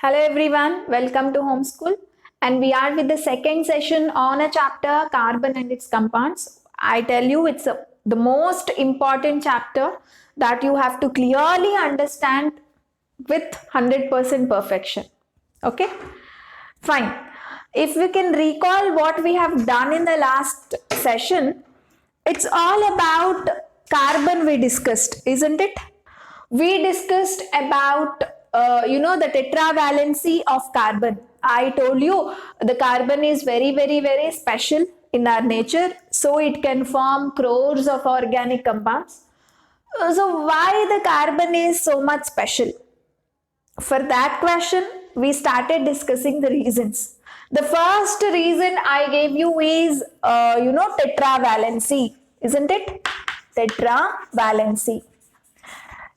Hello everyone, welcome to Homeschool, and we are with the second session on a chapter carbon and its compounds. I tell you it's the most important chapter that you have to clearly understand with 100% perfection. Okay, fine. If we can recall what we have done in the last session, it's all about carbon we discussed, isn't it? We discussed about the tetravalency of carbon. I told you the carbon is very special in our nature, so it can form crores of organic compounds. So why the carbon is so much special? For that question, we started discussing the reasons. The first reason I gave you is tetravalency, isn't it? Tetravalency.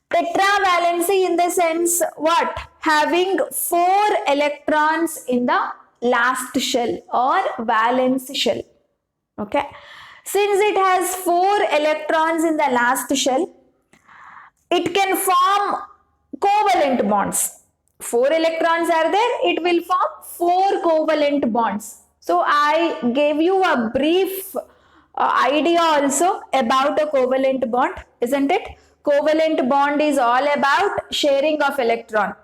Tetravalency in the sense what? Having 4 electrons in the last shell or valence shell. Okay. Since it has 4 electrons in the last shell, it can form covalent bonds. 4 electrons are there, it will form 4 covalent bonds. So I gave you a brief idea also about a covalent bond, isn't it? Covalent bond is all about sharing of electron.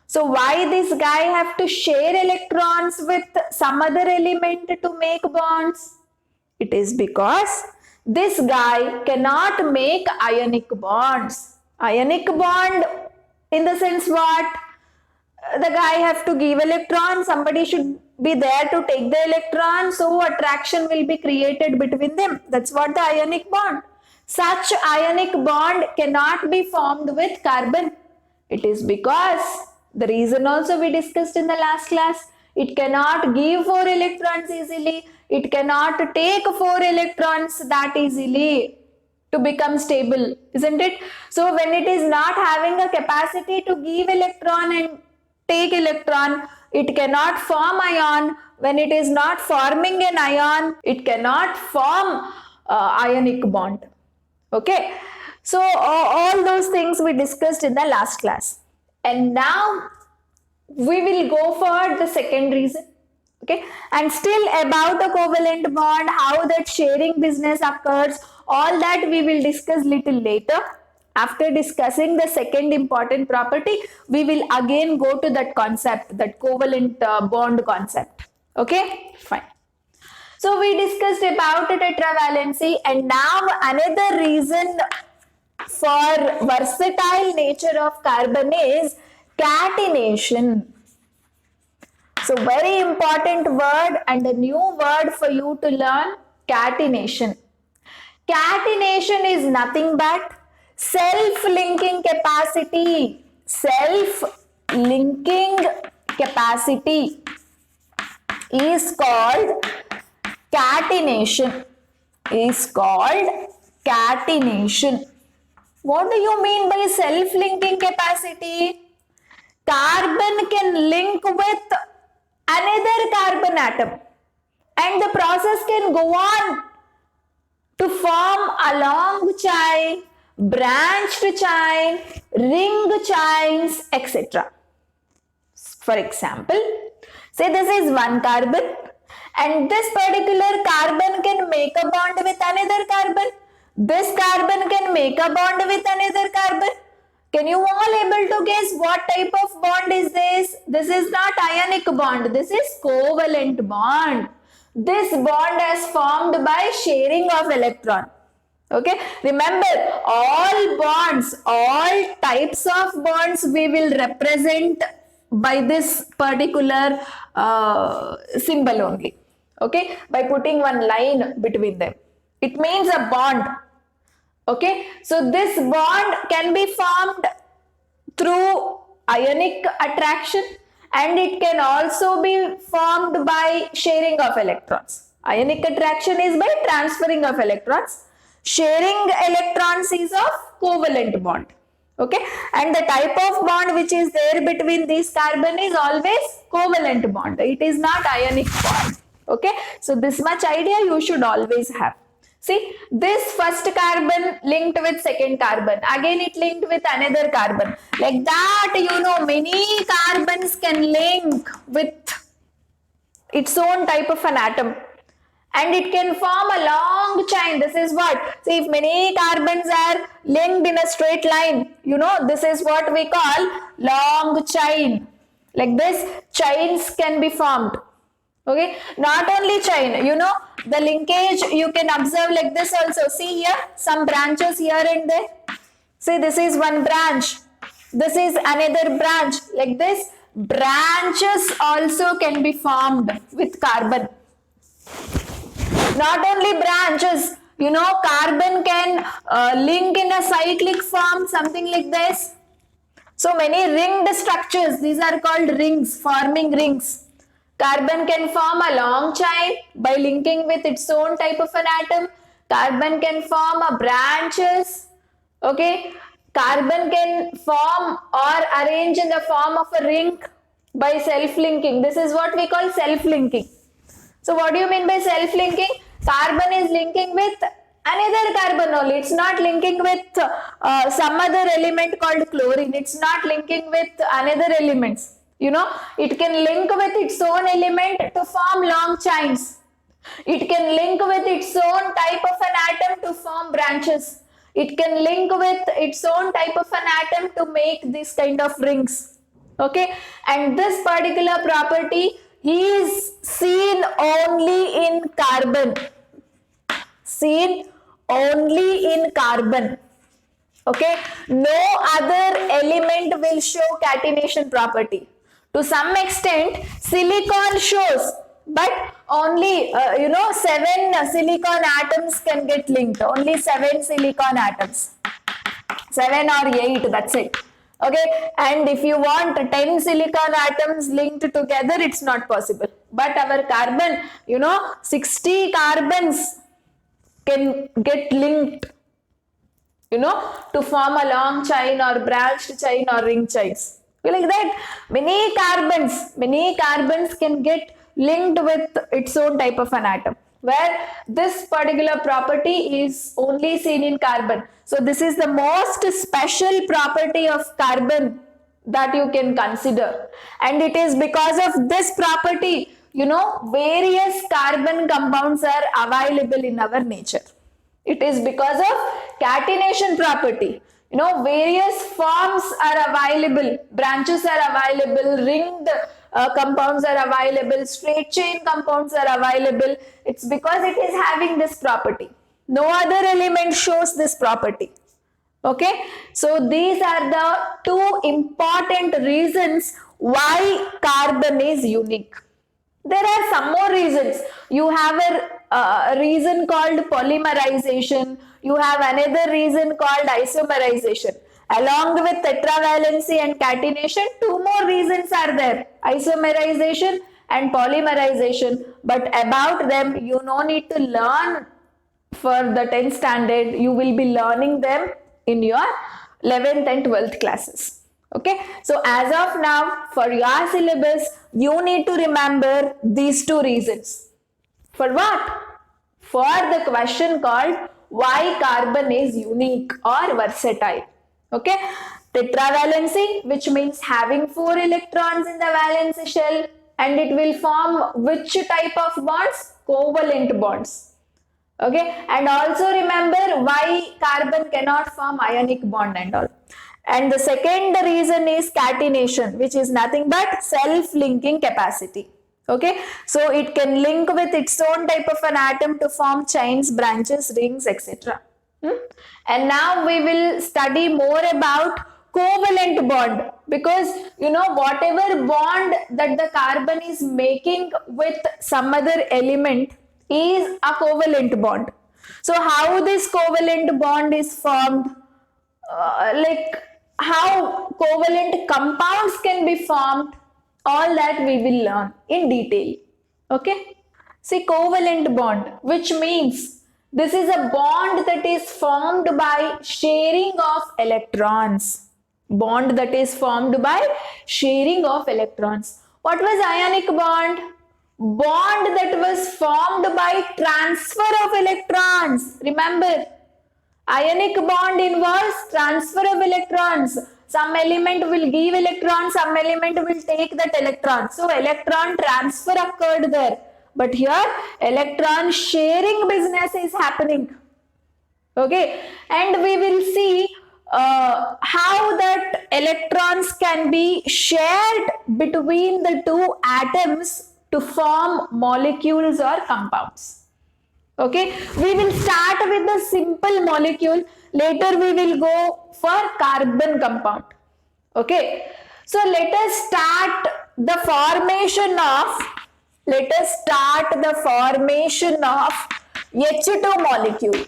So why this guy have to share electrons with some other element to make bonds? It is because this guy cannot make ionic bonds. Ionic bond in the sense what? The guy have to give electron, somebody should be there to take the electron, so attraction will be created between them. That's what the ionic bond. Such ionic bond cannot be formed with carbon. It is because the reason also we discussed in the last class. It cannot give 4 electrons easily. It cannot take 4 electrons that easily to become stable, isn't it? So when it is not having a capacity to give electron and take electron, it cannot form ion. When it is not forming an ion, it cannot form ionic bond. Okay, so all those things we discussed in the last class, and now we will go for the second reason. Okay, and still about the covalent bond, how that sharing business occurs, all that we will discuss little later. After discussing the second important property, we will again go to that concept, that covalent bond concept. Okay, fine. So we discussed about tetravalency, and now another reason for versatile nature of carbon is catenation. So very important word and a new word for you to learn, catenation. Catenation is nothing but self-linking capacity. Self-linking capacity is called catenation. Is called catenation. What do you mean by self-linking capacity? Carbon can link with another carbon atom, and the process can go on to form a long chain, branched chain, ring chains, etc. For example, say this is one carbon, and this particular carbon can make a bond with another carbon. This carbon can make a bond with another carbon. Can you all able to guess what type of bond is this? This is not ionic bond. This is covalent bond. This bond is formed by sharing of electron. Okay. Remember, all bonds, all types of bonds we will represent by this particular symbol only. Okay. By putting one line between them. It means a bond. Okay, so this bond can be formed through ionic attraction, and it can also be formed by sharing of electrons. Ionic attraction is by transferring of electrons. Sharing electrons is of covalent bond. Okay, and the type of bond which is there between these carbon is always covalent bond. It is not ionic bond. Okay, so this much idea you should always have. See, this first carbon linked with second carbon, again it linked with another carbon. Like that, you know, many carbons can link with its own type of an atom, and it can form a long chain. This is what, see, if many carbons are linked in a straight line, you know, this is what we call long chain. Like this, chains can be formed. Okay, not only chain, you know, the linkage you can observe like this also. See here, some branches here and there. See, this is one branch, this is another branch. Like this, branches also can be formed with carbon. Not only branches, you know, carbon can link in a cyclic form, something like this. So many ringed structures, these are called rings, forming rings. Carbon can form a long chain by linking with its own type of an atom. Carbon can form a branches. Okay, carbon can form or arrange in the form of a ring by self-linking. This is what we call self-linking. So what do you mean by self-linking? Carbon is linking with another carbon only. It's not linking with some other element called chlorine. It's not linking with another elements. You know, it can link with its own element to form long chains. It can link with its own type of an atom to form branches. It can link with its own type of an atom to make this kind of rings. Okay, and this particular property is seen only in carbon. Seen only in carbon. Okay, no other element will show catenation property. To some extent, silicon shows, but only, you know, 7 silicon atoms can get linked. Only 7 silicon atoms. 7 or 8, that's it. Okay, and if you want 10 silicon atoms linked together, it's not possible. But our carbon, you know, 60 carbons can get linked, you know, to form a long chain or branched chain or ring chains. Like that, many carbons can get linked with its own type of an atom, where this particular property is only seen in carbon. So this is the most special property of carbon that you can consider, and it is because of this property, you know, various carbon compounds are available in our nature. It is because of catenation property. You know, various forms are available, branches are available, ringed compounds are available, straight chain compounds are available. It's because it is having this property. No other element shows this property. Okay, so these are the 2 important reasons why carbon is unique. There are some more reasons. You have a reason called polymerization. You have another reason called isomerization. Along with tetravalency and catenation, 2 more reasons are there. Isomerization and polymerization. But about them, you no need to learn for the 10th standard. You will be learning them in your 11th and 12th classes. Okay, so as of now, for your syllabus, you need to remember these 2 reasons. For what? For the question called why carbon is unique or versatile. Okay, tetravalency, which means having 4 electrons in the valence shell, and it will form which type of bonds? Covalent bonds. Okay, and also remember why carbon cannot form ionic bond and all. And the second reason is catenation, which is nothing but self-linking capacity. Okay, so it can link with its own type of an atom to form chains, branches, rings, etc. And now we will study more about covalent bond, because you know, whatever bond that the carbon is making with some other element is a covalent bond. So how this covalent bond is formed, like how covalent compounds can be formed, all that we will learn in detail. Okay, see, covalent bond, which means this is a bond that is formed by sharing of electrons. Bond that is formed by sharing of electrons. What was ionic bond? bond that was formed by transfer of electrons. Remember, ionic bond involves transfer of electrons. Some element will give electron, some element will take that electron. So electron transfer occurred there. But here electron sharing business is happening. Okay, and we will see how that electrons can be shared between the two atoms to form molecules or compounds. Okay, we will start with the simple molecule. Later we will go for carbon compound. Okay, so let us start the formation of H2 molecule.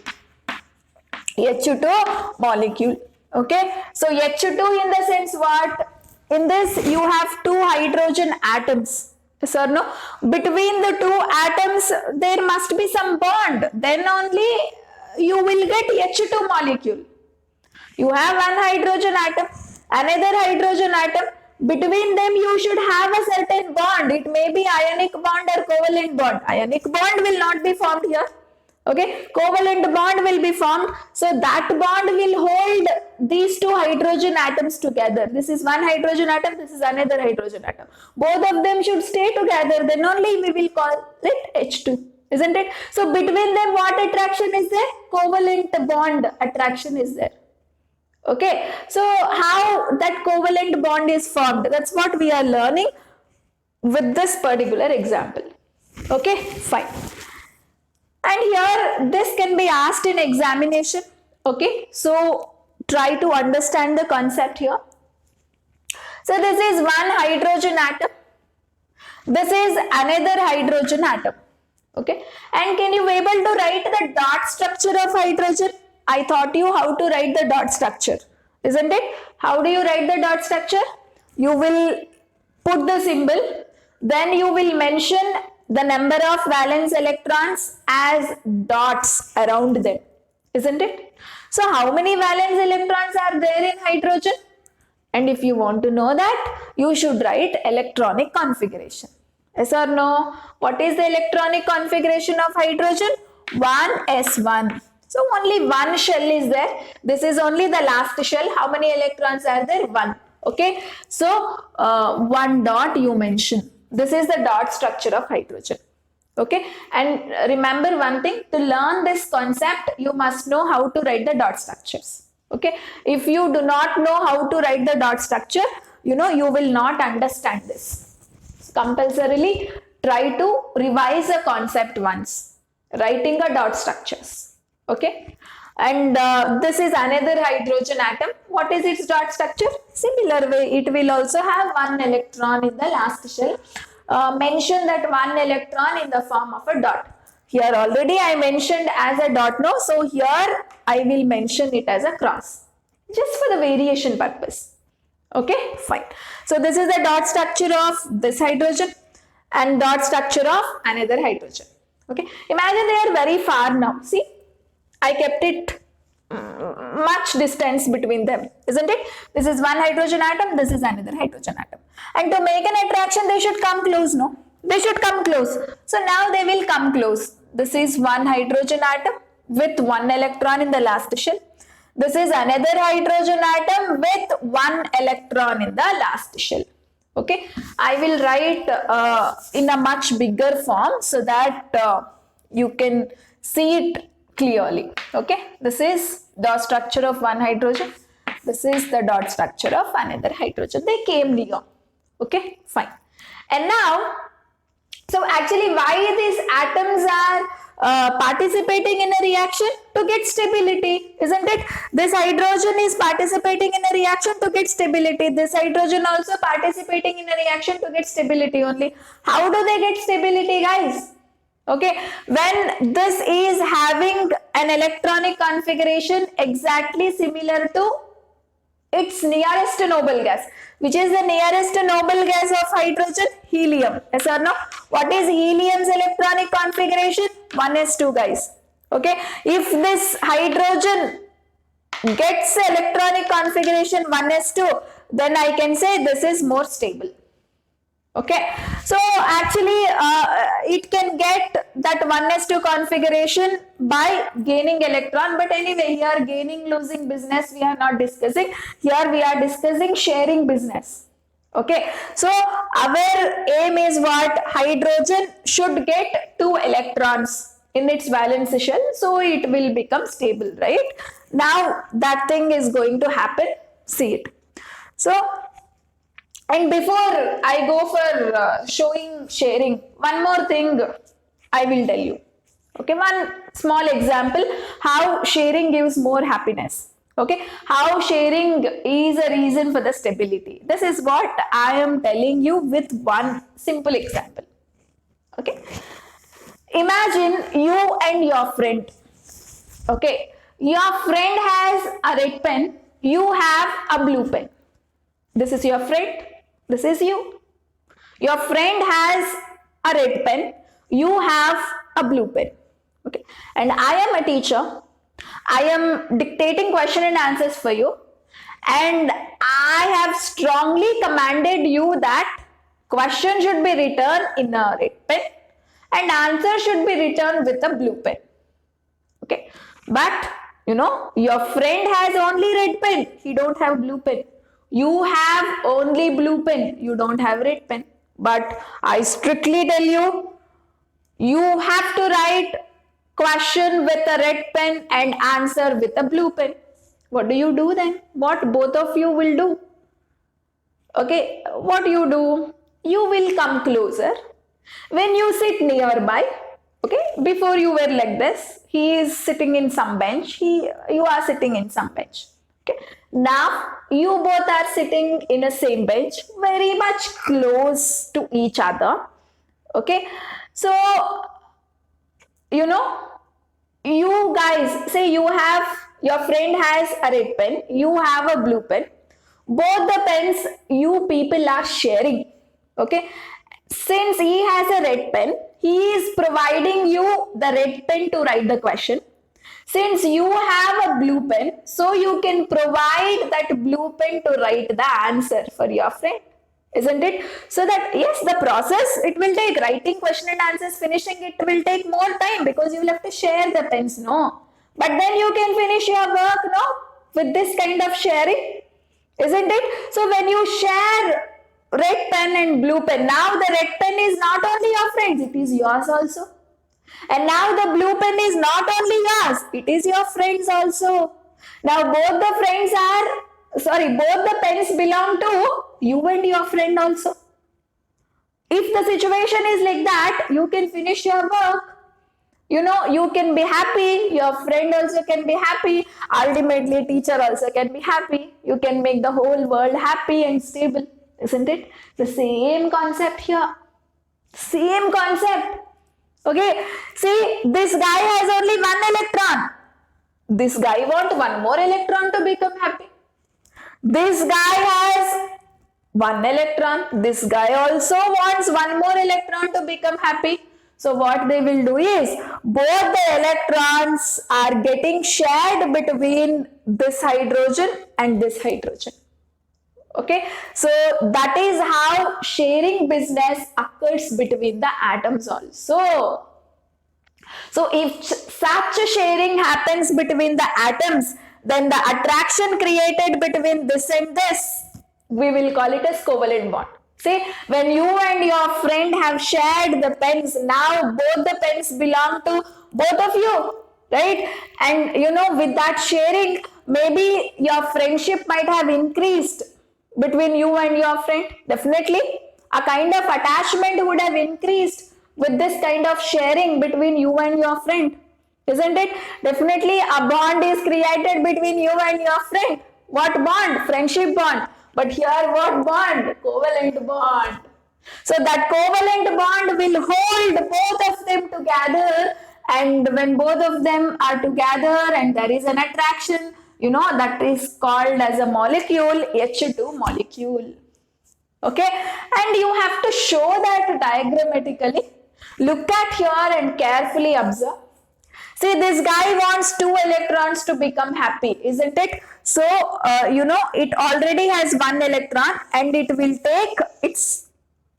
H2 molecule. Okay, so H2 in the sense what? In this you have two hydrogen atoms. Yes or no? Between the two atoms there must be some bond. Then only you will get H2 molecule. You have one hydrogen atom, another hydrogen atom. Between them you should have a certain bond. It may be ionic bond or covalent bond. Ionic bond will not be formed here. Okay, covalent bond will be formed. So that bond will hold these two hydrogen atoms together. This is one hydrogen atom, this is another hydrogen atom. Both of them should stay together, then only we will call it H2, isn't it? So between them what attraction is there? Covalent bond attraction is there. Okay, so how that covalent bond is formed, that's what we are learning with this particular example. Okay, fine. And here this can be asked in examination. Okay, so try to understand the concept here. So this is one hydrogen atom, this is another hydrogen atom. Okay, and can you be able to write the dot structure of hydrogen? I taught you how to write the dot structure, isn't it? How do you write the dot structure? You will put the symbol, then you will mention the number of valence electrons as dots around them, isn't it? So how many valence electrons are there in hydrogen? And if you want to know that, you should write electronic configuration. Yes or no? What is the electronic configuration of hydrogen? 1s1. So only one shell is there. This is only the last shell. How many electrons are there? 1. Okay. So 1 dot you mention. This is the dot structure of hydrogen. Okay, and remember one thing, to learn this concept you must know how to write the dot structures. Okay, if you do not know how to write the dot structure, you will not understand this. Compulsorily try to revise a concept once, writing a dot structures. Okay, and this is another hydrogen atom. What is its dot structure? Similar way, it will also have one electron in the last shell. Mention that one electron in the form of a dot. Here already I mentioned as a dot, no? So here I will mention it as a cross, just for the variation purpose. Okay, fine. So this is the dot structure of this hydrogen and dot structure of another hydrogen. Okay, imagine they are very far now. See, I kept it much distance between them, isn't it? This is one hydrogen atom, this is another hydrogen atom. And to make an attraction, they should come close, no? They should come close. So now they will come close. This is one hydrogen atom with one electron in the last shell. This is another hydrogen atom with one electron in the last shell. Okay, I will write in a much bigger form so that you can see it clearly. Okay, this is the structure of one hydrogen. This is the dot structure of another hydrogen. They came near. Okay, fine. And now, so actually why these atoms are participating in a reaction? To get stability, isn't it? This hydrogen is participating in a reaction to get stability. This hydrogen also participating in a reaction to get stability only. How do they get stability, guys? Okay, when this is having an electronic configuration exactly similar to its nearest noble gas. Which is the nearest noble gas of hydrogen? Helium. Yes or no? What is helium's electronic configuration? 1s2, guys. Okay, if this hydrogen gets electronic configuration 1s2, then I can say this is more stable. Okay, so actually it can get that 1s2 configuration by gaining electron, but anyway here gaining losing business we are not discussing. Here we are discussing sharing business. Okay, so our aim is what? Hydrogen should get 2 electrons in its valence shell, so it will become stable, right? Now that thing is going to happen, see it. So, and before I go for showing sharing, one more thing I will tell you. Okay, one small example how sharing gives more happiness. Okay, how sharing is a reason for the stability. This is what I am telling you with one simple example. Okay, imagine you and your friend. Okay, your friend has a red pen, you have a blue pen. This is your friend, this is you. Your friend has a red pen, you have a blue pen. Okay, and I am a teacher. I am dictating question and answers for you, and I have strongly commanded you that question should be written in a red pen and answer should be written with a blue pen. Okay, but your friend has only red pen, he don't have blue pen. You have only blue pen, you don't have red pen. But I strictly tell you, you have to write question with a red pen and answer with a blue pen. What do you do then? What both of you will do? Okay, what you do? You will come closer. When you sit nearby, okay, before you were like this, he is sitting in some bench, you are sitting in some bench. Okay, now you both are sitting in a same bench, very much close to each other. Okay, so you guys say your friend has a red pen, you have a blue pen. Both the pens you people are sharing. Okay, since he has a red pen, he is providing you the red pen to write the question. Since you have a blue pen, so you can provide that blue pen to write the answer for your friend, isn't it? So that yes, the process, it will take writing question and answers, finishing it will take more time because you will have to share the pens, no? But then you can finish your work, no? With this kind of sharing, isn't it? So when you share red pen and blue pen, now the red pen is not only your friend's, it is yours also. And now the blue pen is not only yours, it is your friend's also. Now both the pens belong to you and your friend also. If the situation is like that, you can finish your work. You can be happy, your friend also can be happy, ultimately teacher also can be happy. You can make the whole world happy and stable, isn't it? The same concept here. Same concept. Okay, see, this guy has only one electron. This guy wants one more electron to become happy. This guy has one electron. This guy also wants one more electron to become happy. So what they will do is, both the electrons are getting shared between this hydrogen and this hydrogen. Okay, so that is how sharing business occurs between the atoms also. So if such sharing happens between the atoms, then the attraction created between this and this, we will call it as covalent bond. See, when you and your friend have shared the pens, now both the pens belong to both of you, right? And with that sharing, maybe your friendship might have increased between you and your friend. Definitely, a kind of attachment would have increased with this kind of sharing between you and your friend, isn't it? Definitely, a bond is created between you and your friend. What bond? Friendship bond. But here what bond? Covalent bond. So that covalent bond will hold both of them together, and when both of them are together and there is an attraction, that is called as a molecule, H2 molecule. Okay, and you have to show that diagrammatically. Look at here and carefully observe. See, this guy wants 2 electrons to become happy, isn't it? So, it already has 1 electron and it will take its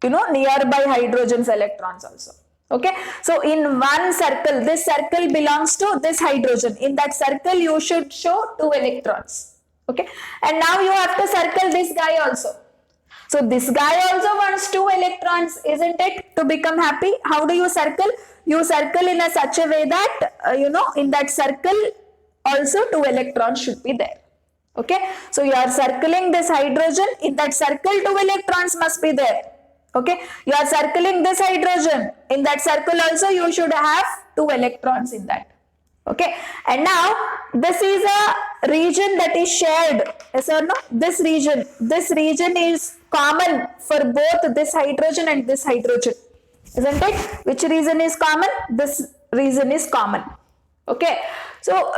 nearby hydrogen's electrons also. Okay, so in one circle, this circle belongs to this hydrogen. In that circle, you should show 2 electrons. Okay, and now you have to circle this guy also. So this guy also wants 2 electrons, isn't it, to become happy? How do you circle? You circle in such a way that, in that circle also 2 electrons should be there. Okay, so you are circling this hydrogen. In that circle, 2 electrons must be there. Okay, you are circling this hydrogen. In that circle also you should have 2 electrons in that. Okay, and now this is a region that is shared. Yes or no? This region is common for both this hydrogen and this hydrogen, isn't it? Which region is common? This region is common. Okay, so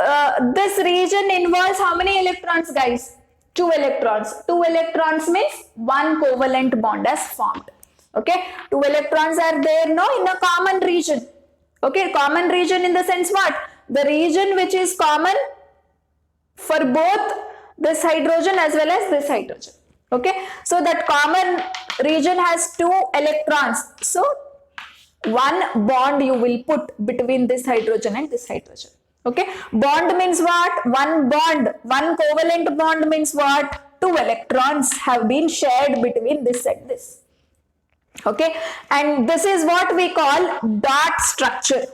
this region involves how many electrons, guys? 2 electrons. 2 electrons means 1 covalent bond is formed. Okay, 2 electrons are there in a common region. Okay, common region in the sense what? The region which is common for both this hydrogen as well as this hydrogen. Okay, so that common region has 2 electrons. So 1 bond you will put between this hydrogen and this hydrogen. Okay, bond means what? 1 bond. 1 covalent bond means what? 2 electrons have been shared between this and this. Okay, and this is what we call dot structure.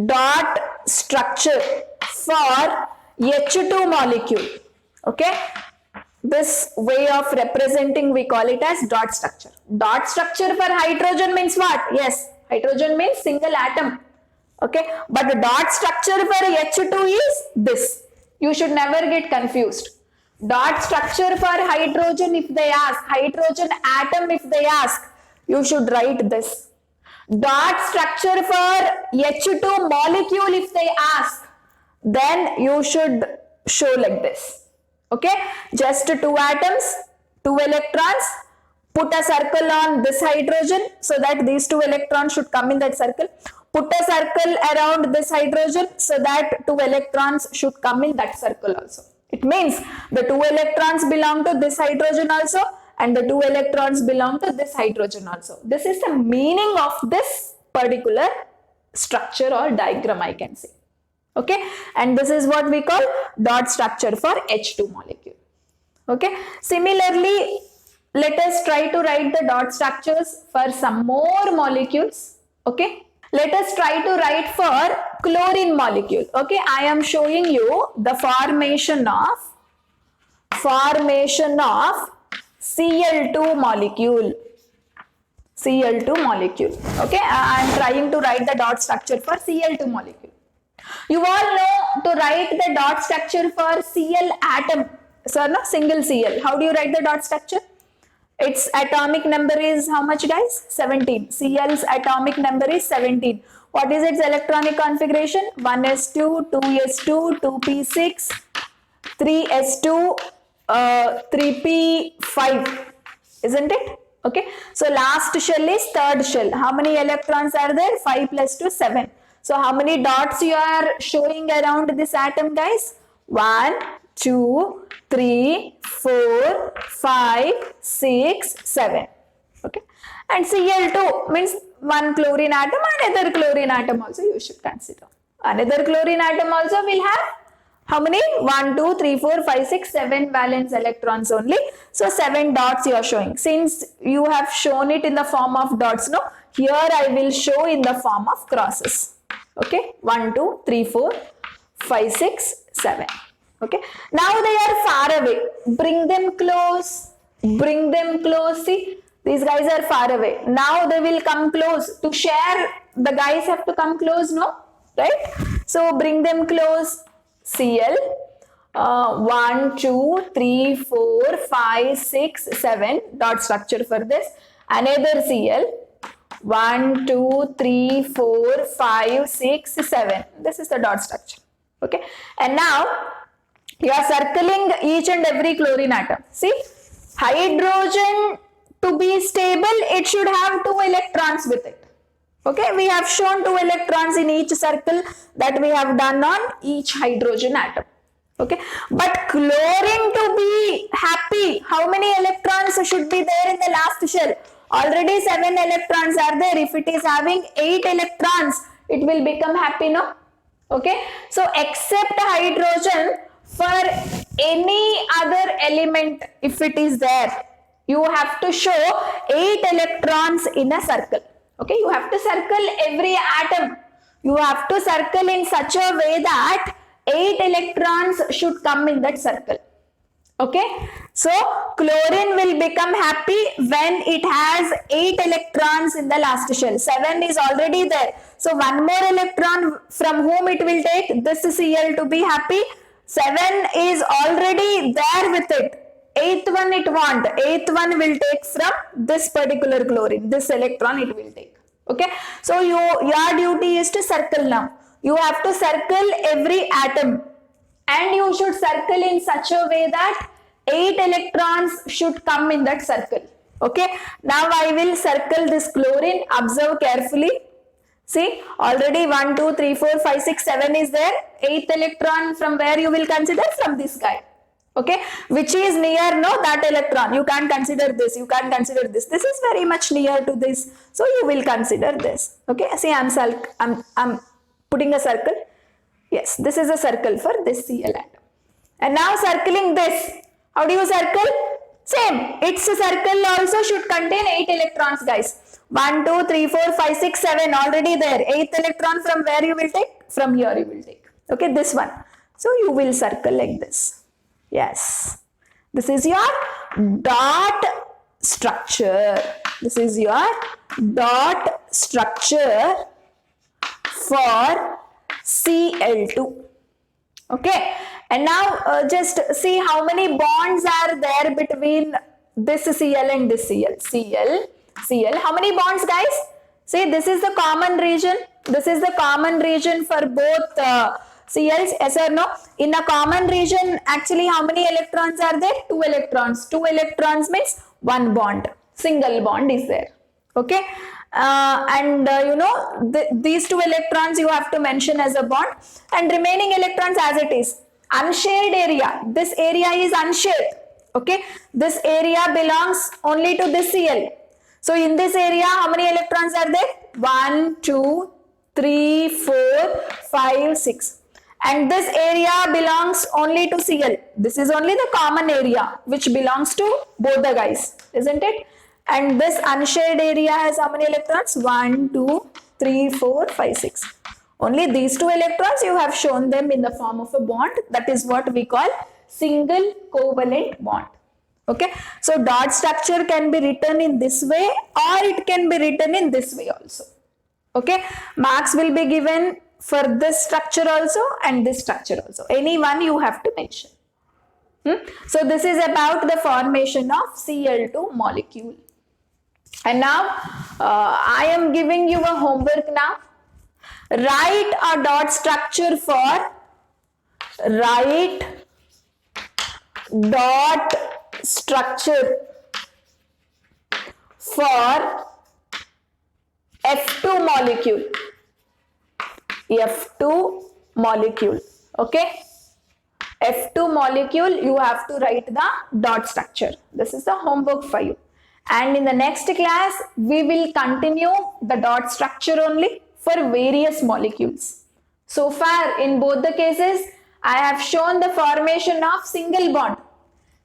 Dot structure for H2 molecule. Okay, this way of representing we call it as dot structure. Dot structure for hydrogen means what? Yes, hydrogen means single atom. Okay, but the dot structure for H2 is this. You should never get confused. Dot structure for hydrogen, if they ask, hydrogen atom if they ask, you should write this. Dot structure for H2 molecule if they ask, then you should show like this. Okay, just 2 atoms, 2 electrons, put a circle on this hydrogen so that these 2 electrons should come in that circle. Put a circle around this hydrogen so that 2 electrons should come in that circle also. It means the 2 electrons belong to this hydrogen also and the 2 electrons belong to this hydrogen also. This is the meaning of this particular structure or diagram, I can say. Okay, and this is what we call dot structure for H2 molecule. Okay, similarly, let us try to write the dot structures for some more molecules. Okay, let us try to write for chlorine molecule. Okay, I am showing you the formation of Cl2 molecule. Cl2 molecule. Okay, I am trying to write the dot structure for Cl2 molecule. You all know to write the dot structure for Cl atom. So, no, single Cl. How do you write the dot structure? Its atomic number is how much, guys? 17. Cl's atomic number is 17. What is its electronic configuration? 1s2, 2s2, 2p6, 3s2, 3p5. Isn't it? Okay. So last shell is third shell. How many electrons are there? 5 plus 2, 7. So how many dots you are showing around this atom, guys? 1, 2, 3, 4, 5, 6, 7. Okay. And Cl2 means one chlorine atom, another chlorine atom also you should consider. Another chlorine atom also will have how many? 1, 2, 3, 4, 5, 6, 7 valence electrons only. So 7 dots you are showing. Since you have shown it in the form of dots, no? Here I will show in the form of crosses. Okay, 1, 2, 3, 4, 5, 6, 7. Okay, now they are far away. Bring them close. Bring them close. See, these guys are far away. Now they will come close. To share, the guys have to come close, no? Right? So bring them close. Cl. 1, 2, 3, 4, 5, 6, 7. Dot structure for this. Another Cl. 1, 2, 3, 4, 5, 6, 7. This is the dot structure. Okay. And now you are circling each and every chlorine atom. See, hydrogen to be stable, it should have 2 electrons with it. Okay, we have shown 2 electrons in each circle that we have done on each hydrogen atom. Okay, but chlorine to be happy, how many electrons should be there in the last shell? Already 7 electrons are there. If it is having 8 electrons, it will become happy, no? Okay. So except hydrogen, for any other element, if it is there, you have to show 8 electrons in a circle. Okay. You have to circle every atom. You have to circle in such a way that 8 electrons should come in that circle. Okay, so chlorine will become happy when it has 8 electrons in the last shell. 7 is already there. So one more electron from whom it will take this Cl to be happy. 7 is already there with it. 8th one it want. 8th one will take from this particular chlorine. This electron it will take. Okay, so your duty is to circle now. You have to circle every atom. And you should circle in such a way that 8 electrons should come in that circle. Okay. Now I will circle this chlorine. Observe carefully. See, already 1, 2, 3, 4, 5, 6, 7 is there. 8th electron from where you will consider? From this guy. Okay. Which is near, no, that electron. You can't consider this. You can't consider this. This is very much near to this. So you will consider this. Okay. See, I'm putting a circle. Yes, this is a circle for this Cl atom. And now circling this. How do you circle? Same. Its circle also should contain 8 electrons, guys. 1, 2, 3, 4, 5, 6, 7 already there. 8th electron from where you will take? From here you will take. Okay, this one. So you will circle like this. Yes. This is your dot structure. This is your dot structure for Cl2. Okay, and now just see how many bonds are there between this Cl and this Cl. How many bonds, guys? See, this is the common region. This is the common region for both Cls. Yes or no? In a common region, actually, how many electrons are there? 2 electrons. 2 electrons means 1 bond. Single bond is there. Okay. These 2 electrons you have to mention as a bond, and remaining electrons as it is. Unshared area. This area is unshared. Okay. This area belongs only to this Cl. So in this area, how many electrons are there? 1, 2, 3, 4, 5, 6. And this area belongs only to Cl. This is only the common area which belongs to both the guys, isn't it? And this unshared area has how many electrons? 1, 2, 3, 4, 5, 6. Only these 2 electrons you have shown them in the form of a bond. That is what we call single covalent bond. Okay. So dot structure can be written in this way, or it can be written in this way also. Okay. Marks will be given for this structure also and this structure also. Any one you have to mention. So this is about the formation of Cl2 molecule. And now I am giving you a homework now. Write a dot structure for F2 molecule. F2 molecule. Okay. F2 molecule, you have to write the dot structure. This is the homework for you. And in the next class, we will continue the dot structure only for various molecules. So far, in both the cases, I have shown the formation of single bond.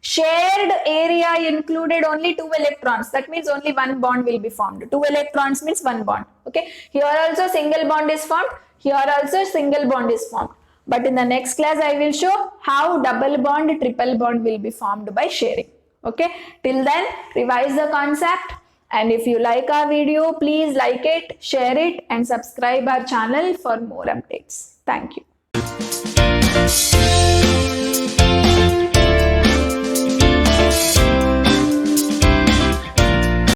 Shared area included only 2 electrons. That means only 1 bond will be formed. 2 electrons means 1 bond. Okay. Here also single bond is formed. Here also single bond is formed. But in the next class, I will show how double bond, triple bond will be formed by sharing. Okay. Till then, revise the concept. And if you like our video, please like it, share it, and subscribe our channel for more updates. Thank you.